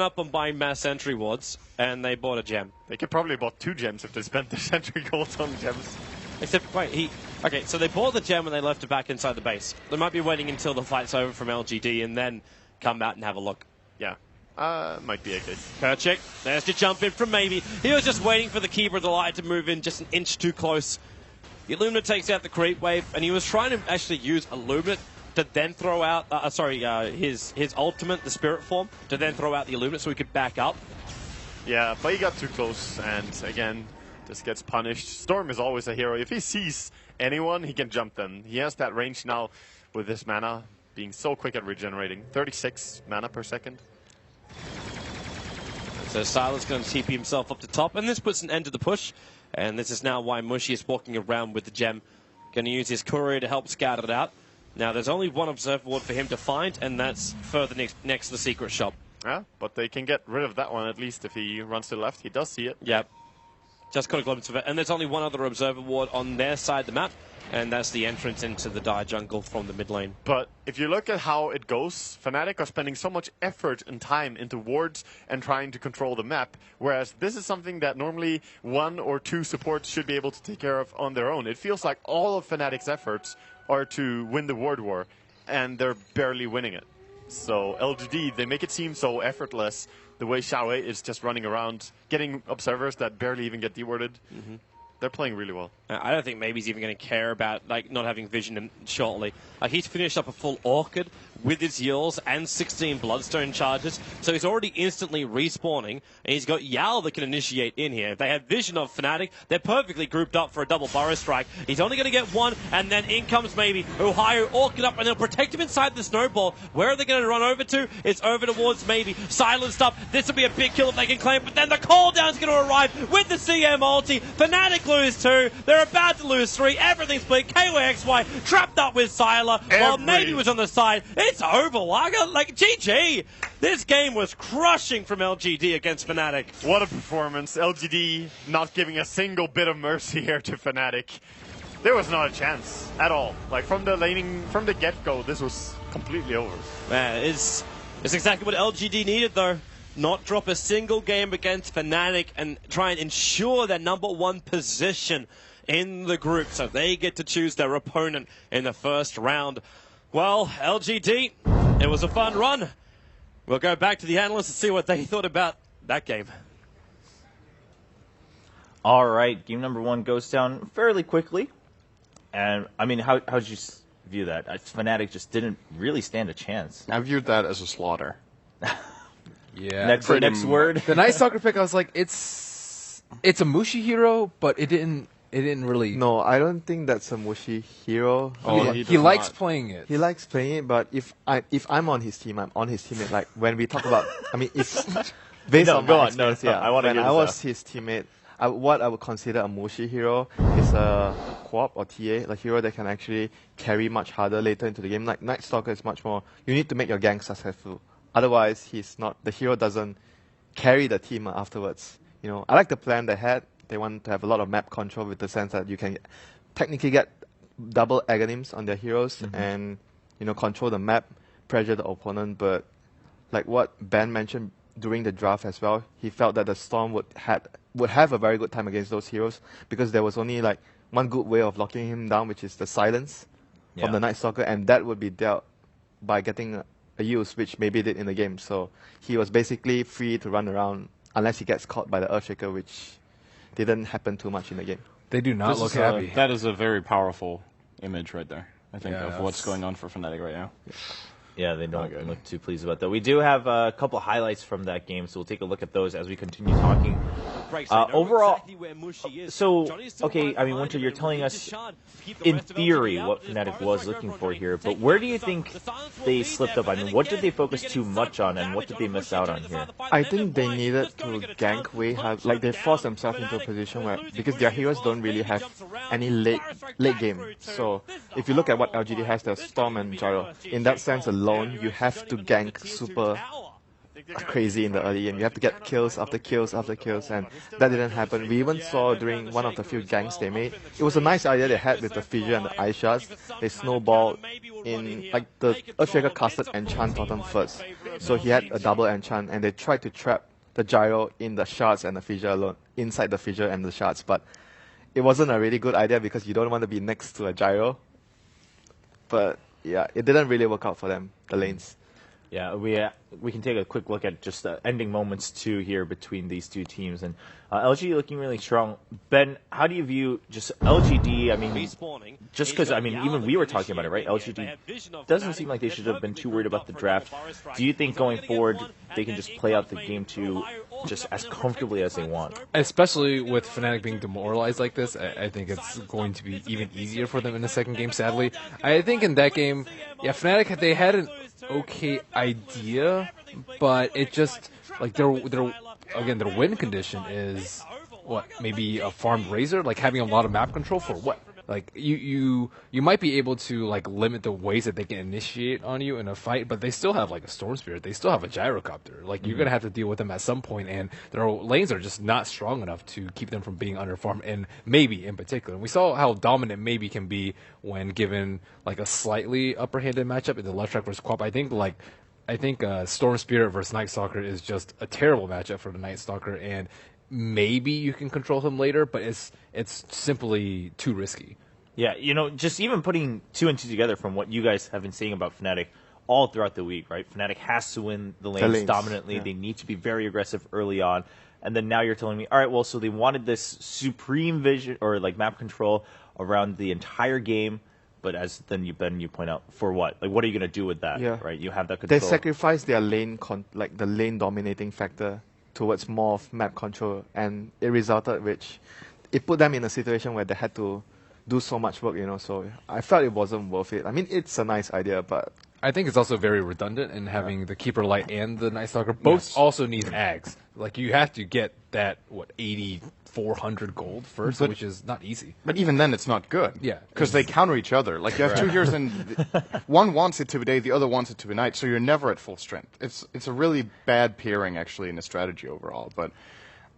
up on buying mass entry wards, and they bought a gem. They could probably bought 2 gems if they spent their sentry golds on gems. Except, wait, okay, so they bought the gem and they left it back inside the base. They might be waiting until the fight's over from LGD and then come out and have a look. Yeah, might be a case. Kerchik, there's the jump in from Maybe. He was just waiting for the Keeper of the Light to move in just an inch too close. The Illuminate takes out the creep wave, and he was trying to actually use Illuminate to then throw out, his ultimate, the Spirit Form, to then throw out the Illuminate so he could back up. Yeah, but he got too close, and again, just gets punished. Storm is always a hero. If he sees anyone, he can jump them. He has that range now with his mana being so quick at regenerating. 36 mana per second. So Silas going to TP himself up to top, and this puts an end to the push. And this is now why Mushi is walking around with the gem. Going to use his courier to help scout it out. Now, there's only one observer ward for him to find, and that's further next to the secret shop. Yeah, but they can get rid of that one at least if he runs to the left. He does see it. Yep. Just got a glimpse of it. And there's only one other observer ward on their side of the map, and that's the entrance into the Dire Jungle from the mid lane. But if you look at how it goes, Fnatic are spending so much effort and time into wards and trying to control the map, whereas this is something that normally 1 or 2 supports should be able to take care of on their own. It feels like all of Fnatic's efforts are to win the ward war, and they're barely winning it. So LGD, they make it seem so effortless, the way Xiaowei is just running around, getting observers that barely even get dewarded. They're playing really well. I don't think maybe he's even going to care about not having vision shortly. He's finished up a full Orchid with his Yulls and 16 Bloodstone charges, so he's already instantly respawning, and he's got Yao that can initiate in here. If they have vision of Fnatic, they're perfectly grouped up for a double Burrow Strike. He's only going to get one, and then in comes maybe Ohio Orchid up, and they'll protect him inside the snowball. Where are they going to run over to? It's over towards maybe. Silenced up. This will be a big kill if they can claim, but then the call down's going to arrive with the CM ulti. Fnatic lose 2. They're about to lose 3. Everything's split. KYXY trapped up with Sylar, while maybe was on the side. It's over, Wagga. GG. This game was crushing from LGD against Fnatic. What a performance. LGD not giving a single bit of mercy here to Fnatic. There was not a chance at all. From the get-go, this was completely over. Man, it's exactly what LGD needed, though. Not drop a single game against Fnatic and try and ensure their #1 position in the group so they get to choose their opponent in the first round. Well, LGD, it was a fun run. We'll go back to the analysts and see what they thought about that game. All right, game #1 goes down fairly quickly. And, I mean, how did you view that? Fnatic just didn't really stand a chance. I viewed that as a slaughter. Yeah. Next word. The Night Stalker pick, I was like, it's a Mushi hero, but it didn't really. No, I don't think that's a Mushi hero. Oh, he likes playing it. He likes playing it, but if I'm on his team, I'm on his teammate. Like when we talk about, I mean, if based on my experience, I want to when hear I was his teammate, what I would consider a Mushi hero is a co-op or TA, a hero that can actually carry much harder later into the game. Like Night Stalker is much more. You need to make your gang successful. Otherwise, the hero doesn't carry the team afterwards. I like the plan they had. They want to have a lot of map control with the sense that you can technically get double agonyms on their heroes and, control the map, pressure the opponent. But like what Ben mentioned during the draft as well, he felt that the Storm would have a very good time against those heroes because there was only one good way of locking him down, which is the silence from the Night Stalker, and that would be dealt by getting a use, which maybe did in the game. So he was basically free to run around unless he gets caught by the Earthshaker, which didn't happen too much in the game. They do not look happy. That is a very powerful image right there, I think, Yeah, of what's going on for Fnatic right now. Yeah, they don't look too pleased about that. We do have a couple highlights from that game, so we'll take a look at those as we continue talking. Overall, okay, I mean, Winter, you're telling us, in theory, what Fnatic was looking for here, but where do you think they slipped up? I mean, what did they focus too much on, and what did they miss out on here? I think they needed to gank way hard. They forced themselves into a position where, because their heroes don't really have any late game. So, if you look at what LGD has, there's Storm and Gyro. In that sense alone, you have to gank super crazy in the early game. You have to get kills after kills after kills, and that didn't happen. We even saw during one of the few ganks they made, it was a nice idea they had with the fissure and the ice shards. They snowballed in, like, the Earthshaker casted enchant Totem first, so he had a double enchant, and they tried to trap the gyro in the shards and the fissure alone, inside the fissure and the shards, but it wasn't a really good idea because you don't want to be next to a gyro. But yeah, it didn't really work out for them, the lanes. Yeah, we can take a quick look at just the ending moments too here between these two teams, and LG looking really strong. Ben, how do you view just LGD? I mean, just because even we were talking about it, right? LGD doesn't seem like they should have been too worried about the draft. Do you think going forward they can just play out the game two just as comfortably as they want? Especially with Fnatic being demoralized like this, I think it's going to be even easier for them in the second game. Sadly, I think in that game, yeah, Fnatic they had an okay idea, but it just like their win condition is what, maybe a farmed Razor, like having a lot of map control for what? Like you might be able to like limit the ways that they can initiate on you in a fight, but they still have like a Storm Spirit, they still have a Gyrocopter. Like you're gonna have to deal with them at some point, and their lanes are just not strong enough to keep them from being underfarmed. And maybe in particular, and we saw how dominant maybe can be when given like a slightly upper-handed matchup in the left track versus Quap. I think Storm Spirit versus Night Stalker is just a terrible matchup for the Night Stalker, and maybe you can control him later, but it's simply too risky. Yeah, just even putting 2 and 2 together from what you guys have been saying about Fnatic all throughout the week, right? Fnatic has to win the lanes dominantly. Yeah. They need to be very aggressive early on. And then now you're telling me, all right, well, so they wanted this supreme vision or like map control around the entire game, but as then you point out, for what? Like, what are you going to do with that? Yeah. Right? You have that control. They sacrificed their lane, the lane dominating factor towards more of map control, and it resulted, it put them in a situation where they had to do so much work, so I felt it wasn't worth it. I mean, it's a nice idea, but I think it's also very redundant in having the Keeper Light and the Night Stalker both also need Ags. Like, you have to get that, 8,400 gold first, which is not easy. But even then, it's not good. Yeah. Because they counter each other. Like, you have two heroes, and one wants it to be day, the other wants it to be night, so you're never at full strength. It's a really bad pairing, actually, in the strategy overall. But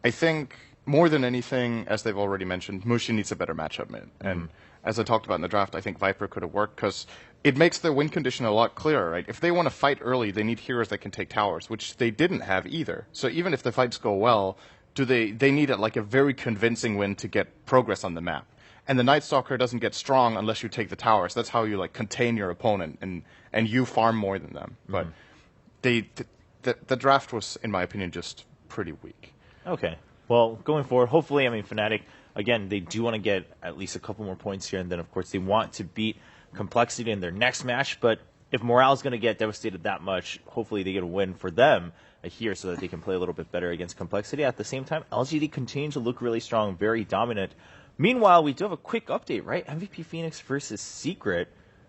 I think, more than anything, as they've already mentioned, Mushi needs a better matchup mid. And as I talked about in the draft, I think Viper could have worked, because it makes their win condition a lot clearer, right? If they want to fight early, they need heroes that can take towers, which they didn't have either. So even if the fights go well, they need a very convincing win to get progress on the map. And the Night Stalker doesn't get strong unless you take the towers. That's how you contain your opponent and you farm more than them. But the draft was, in my opinion, just pretty weak. Okay. Well, going forward, hopefully, Fnatic, again, they do want to get at least a couple more points here, and then, of course, they want to beat Complexity in their next match, but if morale is going to get devastated that much, hopefully they get a win for them here so that they can play a little bit better against Complexity. At the same time, LGD continues to look really strong, very dominant. Meanwhile, we do have a quick update, right? MVP Phoenix versus Secret.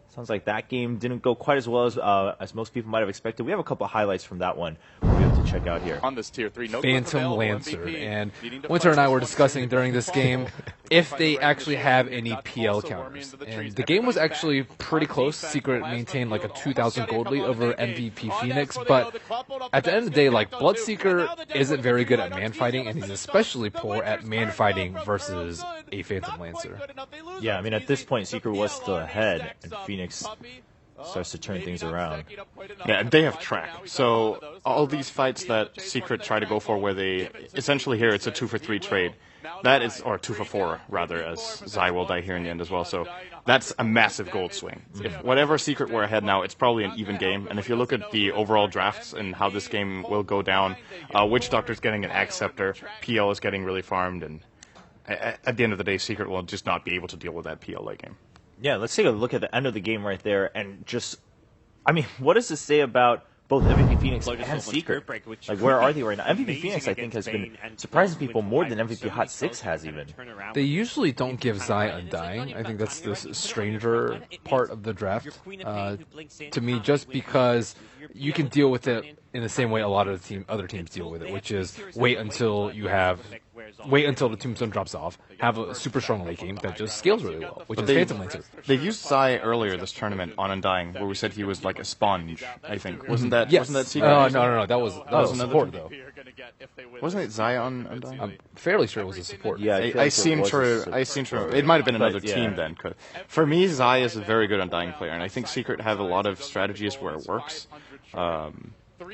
Sounds like that game didn't go quite as well as most people might have expected. We have a couple of highlights from that one we'll be able to check out here. On this tier 3, no Phantom Lancer. And Winter and I were discussing during this game if they actually have any PL counters. And the game was actually pretty close. Secret maintained a 2,000 gold lead over MVP Phoenix. But at the end of the day, Bloodseeker isn't very good at man fighting, and he's especially poor at man fighting versus a Phantom Lancer. Yeah, at this point, Secret was still ahead, and Phoenix starts to turn things around. Yeah, they have track. So all these fights that Secret try to go for, where they essentially here it's a 2-for-3 trade, that is, or 2-for-4 rather, as Zai will die here in the end as well. So that's a massive gold swing. If whatever Secret were ahead now, it's probably an even game. And if you look at the overall drafts and how this game will go down, Witch Doctor's getting an Axe Scepter, PL is getting really farmed, and at the end of the day, Secret will just not be able to deal with that PL late game. Yeah, let's take a look at the end of the game right there, and just, what does this say about both MVP Phoenix and Secret? Where are they right now? MVP Phoenix, I think, has been surprising people more than MVP Hot 6 has even. They usually don't give Zai Undying. I think that's the stranger part of the draft to me, just because you can deal with it in the same way a lot of other teams deal with it, which is wait until you have wait until the Tombstone drops off, have a super strong late game that just scales really well, which is Phantom Lancer. They used Zai earlier this tournament on Undying, where we said he was like a sponge. I think wasn't that Yes. wasn't that secret? No. That was support though. Wasn't it Zai on Undying? I'm fairly sure it was a support. Yeah, I seem to. It might have been another yeah. team then. For me, Zai is a very good Undying player, and I think Secret have a lot of strategies where it works.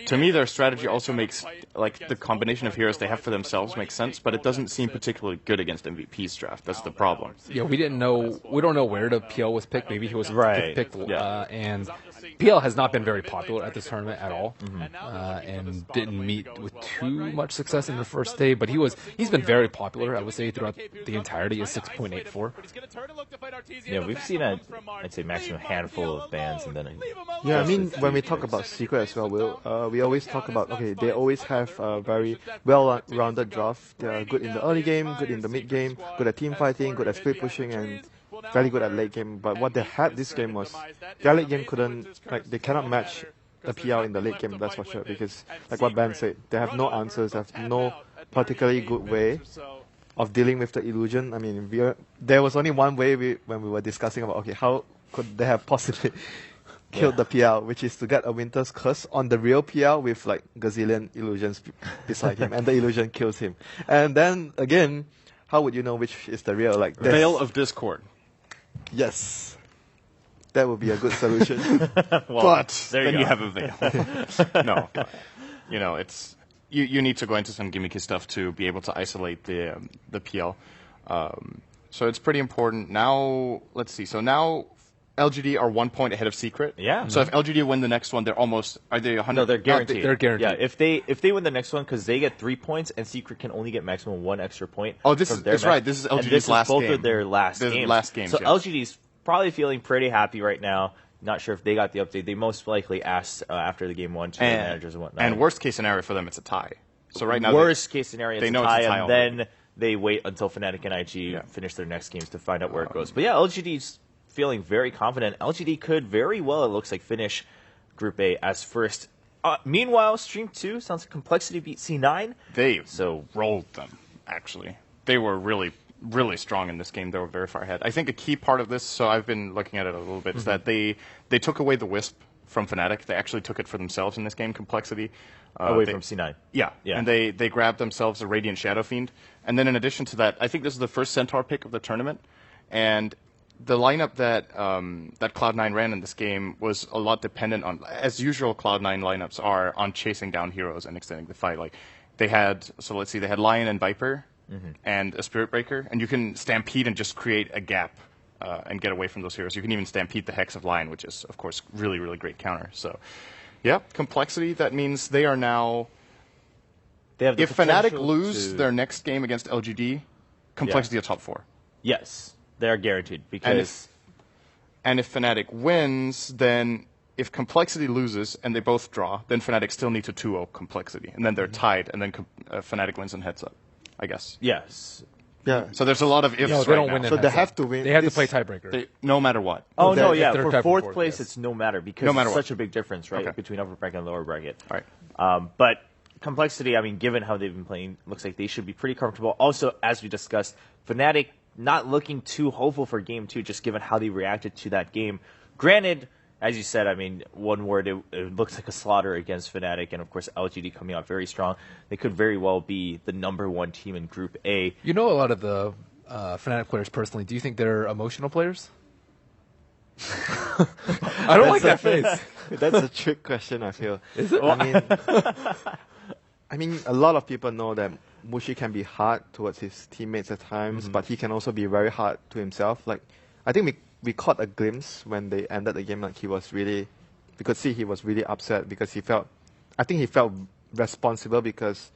To me, their strategy also makes, like, the combination of heroes they have for themselves makes sense, but it doesn't seem particularly good against MVP's draft. That's the problem. Yeah, we don't know where the PL was picked. Maybe he was Right. picked, Yeah. and PL has not been very popular at this tournament at all, and didn't meet with too much success in the first day. But he's been very popular, I would say, throughout the entirety of 6.84. Yeah, we've seen I'd say maximum handful of bans, and then Yeah, I mean, when we talk about Secret as well, we always talk about, okay, they always have a very well-rounded draft. They are good in the early game, good in the mid game, good at team fighting, good at split pushing, and very good at late game. But what they had this game was, their late game they cannot match the PL in the late game, that's for sure, because, like what Ben said, they have no answers, they have no particularly good way of dealing with the illusion. I mean, there was only one way when we were discussing about, okay, how could they have possibly killed the PL, which is to get a Winter's Curse on the real PL with like gazillion illusions beside him, and the illusion kills him. And then again, how would you know which is the real? Like Veil of Discord. Yes, that would be a good solution. But there then you you go. have a veil. No, it's you need to go into some gimmicky stuff to be able to isolate the PL. So it's pretty important. Now, let's see. So now LGD are 1 point ahead of Secret. Yeah. So if LGD win the next one, are they 100? No, they're guaranteed. They're guaranteed. Yeah, if they win the next one, because they get 3 points, and Secret can only get maximum 1 extra point. Oh, this from is their that's match. right. This is And LGD's this last is both game. of their last This is games. last games, So yes. LGD's probably feeling pretty happy right now. Not sure if they got the update. They most likely asked after the game 1 to their managers and whatnot. And worst case scenario for them, it's a tie. So right now, worst case scenario, they it's know a tie, it's a tie and already. then they wait until Fnatic and IG finish their next games to find out where it goes. But yeah, LGD's feeling very confident. LGD could very well, it looks like, finish Group A as first. Meanwhile, Stream 2 sounds like Complexity beat C9. They rolled them, actually. They were really, really strong in this game. They were very far ahead. I think a key part of this, so I've been looking at it a little bit, is that they took away the Wisp from Fnatic. They actually took it for themselves in this game, Complexity. Away from C9. Yeah. Yeah. And they grabbed themselves a Radiant Shadow Fiend. And then in addition to that, I think this is the first Centaur pick of the tournament. And the lineup that Cloud9 ran in this game was a lot dependent on, as usual Cloud9 lineups are, on chasing down heroes and extending the fight. Like they had Lion and Viper and a Spirit Breaker, and you can Stampede and just create a gap and get away from those heroes. You can even Stampede the Hex of Lion, which is, of course, really, really great counter. So, yeah, Complexity, that means they are now... They have the if Fnatic potential lose to- their next game against LGD, Complexity are top 4. Yes, they are guaranteed because And if Fnatic wins, then if Complexity loses and they both draw, then Fnatic still need to 2-0 Complexity. And then they're tied, and then Fnatic wins and heads up, I guess. yes. Yeah. So there's a lot of ifs No, they right don't now. win. So they have to win. They have to this- play tiebreaker. No matter what. Oh Well, no, if yeah. they're For tied for fourth fourth, place, yes. it's no matter because No matter it's what. such a big difference, right, Okay. between upper bracket and lower bracket. All right. But Complexity, I mean, given how they've been playing, looks like they should be pretty comfortable. Also, as we discussed, Fnatic not looking too hopeful for Game 2, just given how they reacted to that game. Granted, as you said, I mean, one word, it looks like a slaughter against Fnatic, and of course LGD coming out very strong. They could very well be the #1 team in Group A. You know a lot of the Fnatic players personally. Do you think they're emotional players? I don't like that face. That's a trick question, I feel. Is it? I mean, a lot of people know that Mushi can be hard towards his teammates at times, but he can also be very hard to himself. Like, I think we caught a glimpse when they ended the game. Like, we could see he was really upset because I think he felt responsible because